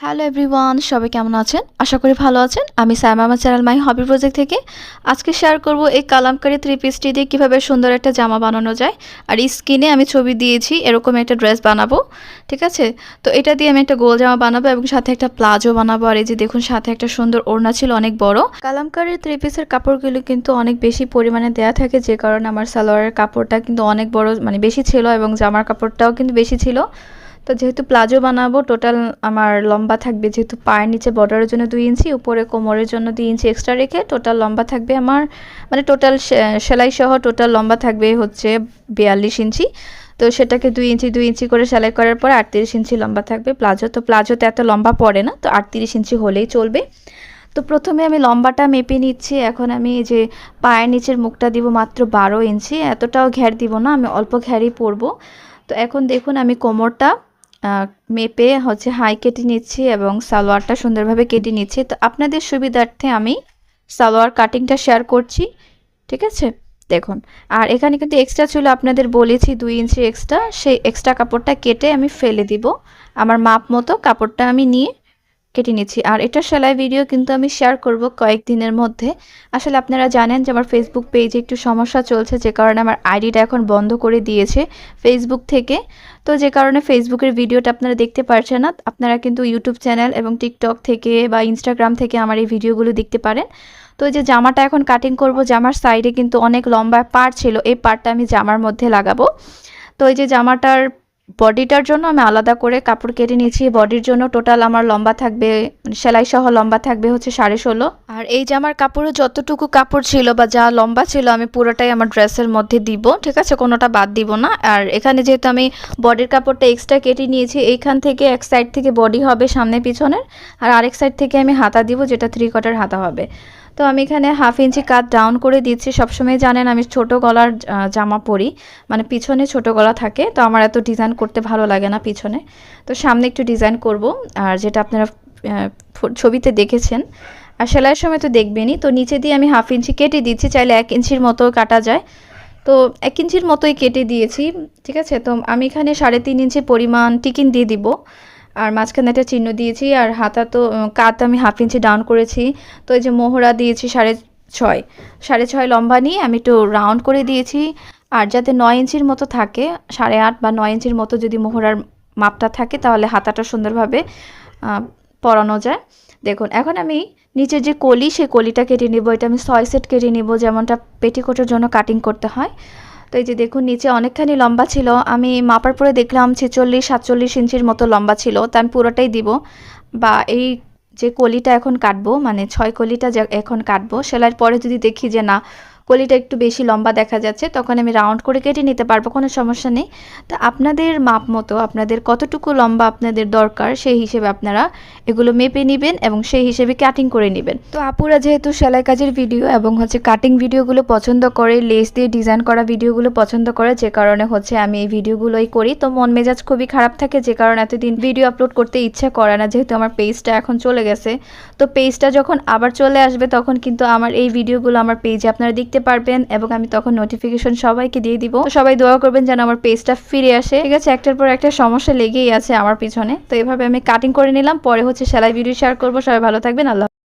Hello everyone, সবাই কেমন আছেন? আশা করি ভালো আছেন। আমি সায়মা, আমার চ্যানেল মাই হবি প্রজেক্ট থেকে আজকে শেয়ার করব এই কালামকারী থ্রি পিসটি দিয়ে কীভাবে সুন্দর একটা জামা বানানো যায়। আর স্ক্রিনে আমি ছবি দিয়েছি, এরকম একটা ড্রেস বানাবো। ঠিক আছে, তো এটা দিয়ে আমি একটা গোল জামা বানাবো এবং সাথে একটা প্লাজো বানাবো। আর এই যে দেখুন, সাথে একটা সুন্দর ওড়না ছিল অনেক বড়। কালামকারী থ্রি পিসের কাপড়গুলো কিন্তু অনেক বেশি পরিমাণে দেওয়া থাকে, যে কারণে আমার সালোয়ারের কাপড়টা কিন্তু অনেক বড়, মানে বেশি ছিল, এবং জামার কাপড়টাও কিন্তু বেশি ছিল। তো যেহেতু প্লাজো বানাবো, টোটাল আমার লম্বা থাকবে, যেহেতু পায়ের নিচে বর্ডারের জন্য 2 ইঞ্চি, উপরে কোমরের জন্য 2 ইঞ্চি এক্সট্রা রেখে টোটাল লম্বা থাকবে আমার, মানে টোটাল সেলাই সহ টোটাল লম্বা থাকবে হচ্ছে 42 ইঞ্চি। তো সেটাকে 2 ইঞ্চি 2 ইঞ্চি করে সেলাই করার পর 38 ইঞ্চি লম্বা থাকবে প্লাজো। তো প্লাজোতে এত লম্বা পড়ে না, তো 38 ইঞ্চি হলেই চলবে। তো প্রথমে আমি লম্বাটা মেপে নিচ্ছি। এখন আমি এই যে পায়ের নিচের মুখটা দিব মাত্র 12 ইঞ্চি, এতটাও ঘের দিব না, আমি অল্প ঘেরই পরবো। তো এখন দেখুন, আমি কোমরটা মেপে হচ্ছে হাই কেটে নিচ্ছি এবং সালোয়ারটা সুন্দরভাবে কেটে নিচ্ছি। তো আপনাদের সুবিধার্থে আমি সালোয়ার কাটিংটা শেয়ার করছি, ঠিক আছে? দেখুন, আর এখানে কিন্তু এক্সট্রা ছিল, আপনাদের বলেছি 2 ইঞ্চি এক্সট্রা, সেই এক্সট্রা কাপড়টা কেটে আমি ফেলে দিব। আমার মাপ মতো কাপড়টা আমি নিয়ে কেটে নিচ্ছি। আর এটা সেলাই ভিডিও কিন্তু আমি শেয়ার করব কয়েকদিনের মধ্যে। আসলে আপনারা জানেন যে আমার ফেসবুক পেজে একটু সমস্যা চলছে, যে কারণে আমার আইডিটা এখন বন্ধ করে দিয়েছে ফেসবুক থেকে। তো যে কারণে ফেসবুকের ভিডিওটা আপনারা দেখতে পারছেন না। আপনারা কিন্তু ইউটিউব চ্যানেল এবং টিকটক থেকে বা ইনস্টাগ্রাম থেকে আমার এই ভিডিওগুলো দেখতে পারেন। তো এই যে জামাটা এখন কাটিং করব, জামার সাইডে কিন্তু অনেক লম্বা পাড় ছিল, এই পাড়টা আমি জামার মধ্যে লাগাবো। তো এই যে জামাটার বডিটার জন্য আমি আলাদা করে কাপড় কেটে নিয়েছি। বডির জন্য টোটাল আমার লম্বা থাকবে, সেলাই সহ লম্বা থাকবে হচ্ছে 16.5। আর এই জামার কাপড়ে যতটুকু কাপড় ছিল বা যা লম্বা ছিল আমি পুরোটাই আমার ড্রেসের মধ্যে দিব, ঠিক আছে? কোনোটা বাদ দিব না। আর এখানে যেহেতু আমি বডির কাপড়টা এক্সট্রা কেটে নিয়েছি, এইখান থেকে এক সাইড থেকে বডি হবে সামনে পিছনের, আর আরেক সাইড থেকে আমি হাতা দিব, যেটা 3/4 হাতা হবে। তো আমি এখানে 1/2 ইঞ্চি কাট ডাউন করে দিচ্ছি। সবসময় জানেন আমি ছোট গলার জামা পরি, মানে পিছনে ছোট গলা থাকে, তো আমার এত ডিজাইন করতে ভালো লাগে না পিছনে। তো সামনে একটু ডিজাইন করব, আর যেটা আপনারা ছবিতে দেখেছেন, আর সেলাইয়ের সময় তো দেখবেনই। তো নিচে দিয়ে আমি 1/2 ইঞ্চি কেটে দিচ্ছি, চাইলে 1 ইঞ্চির মতো কাটা যায়। তো 1 ইঞ্চির মতোই কেটে দিয়েছি, ঠিক আছে? তো আমি এখানে 3.5 ইঞ্চি পরিমাণ টিকিন দিয়ে দিব, আর মাঝখানে একটা চিহ্ন দিয়েছি। আর হাতা তো কাত আমি 1/2 ইঞ্চি ডাউন করেছি। তো এই যে মোহরা দিয়েছি 6.5 লম্বা নিয়ে আমি একটু রাউন্ড করে দিয়েছি। আর যাতে 9 ইঞ্চির মতো থাকে, 8.5 বা 9 ইঞ্চির মতো যদি মোহরার মাপটা থাকে, তাহলে হাতাটা সুন্দরভাবে পরানো যায়। দেখুন, এখন আমি নিচের যে কলি, সেই কলিটা কেটে নেব। এটা আমি 6 সেট কেটে নেব, যেমনটা পেটিকোটের জন্য কাটিং করতে হয়। তো এই যে দেখুন, নিচে অনেকখানি লম্বা ছিল, আমি মাপার পরে দেখলাম 46-47 ইঞ্চির মতো লম্বা ছিল। তা আমি পুরোটাই দিব, বা এই যে কলিটা এখন কাটবো, মানে 6 কলিটা এখন কাটবো, সেলাইয়ের পরে যদি দেখি যে না, কলিটা একটু বেশি লম্বা দেখা যাচ্ছে, তখন আমি রাউন্ড করে কেটে নিতে পারবো, কোনো সমস্যা নেই। তো আপনাদের মাপ মতো, আপনাদের কতটুকু লম্বা আপনাদের দরকার, সেই হিসেবে আপনারা এগুলো মেপে নেবেন এবং সেই হিসেবে কাটিং করে নেবেন। তো আপুরা যেহেতু সেলাই কাজের ভিডিও এবং হচ্ছে কাটিং ভিডিওগুলো পছন্দ করে, লেস দিয়ে ডিজাইন করা ভিডিওগুলো পছন্দ করে, যে কারণে হচ্ছে আমি এই ভিডিওগুলোই করি। তো মন মেজাজ খুবই খারাপ থাকে, যে কারণে এতদিন ভিডিও আপলোড করতে ইচ্ছা করে না, যেহেতু আমার পেজটা এখন চলে গেছে। তো পেজটা যখন আবার চলে আসবে, তখন কিন্তু আমার এই ভিডিওগুলো আমার পেজে আপনারা দেখতে পারবেন, এবং আমি তখন নোটিফিকেশন সবাইকে দিয়ে দিব। তো সবাই দোয়া করবেন যেন আমার পেজটা ফিরে আসে, ঠিক আছে? একটার পর একটা সমস্যা লেগেই আছে আমার পিছনে। তো এভাবে আমি কাটিং করে নিলাম, পরে হচ্ছে সেলাই ভিডিও শেয়ার করবো। সবাই ভালো থাকবেন, আল্লাহ।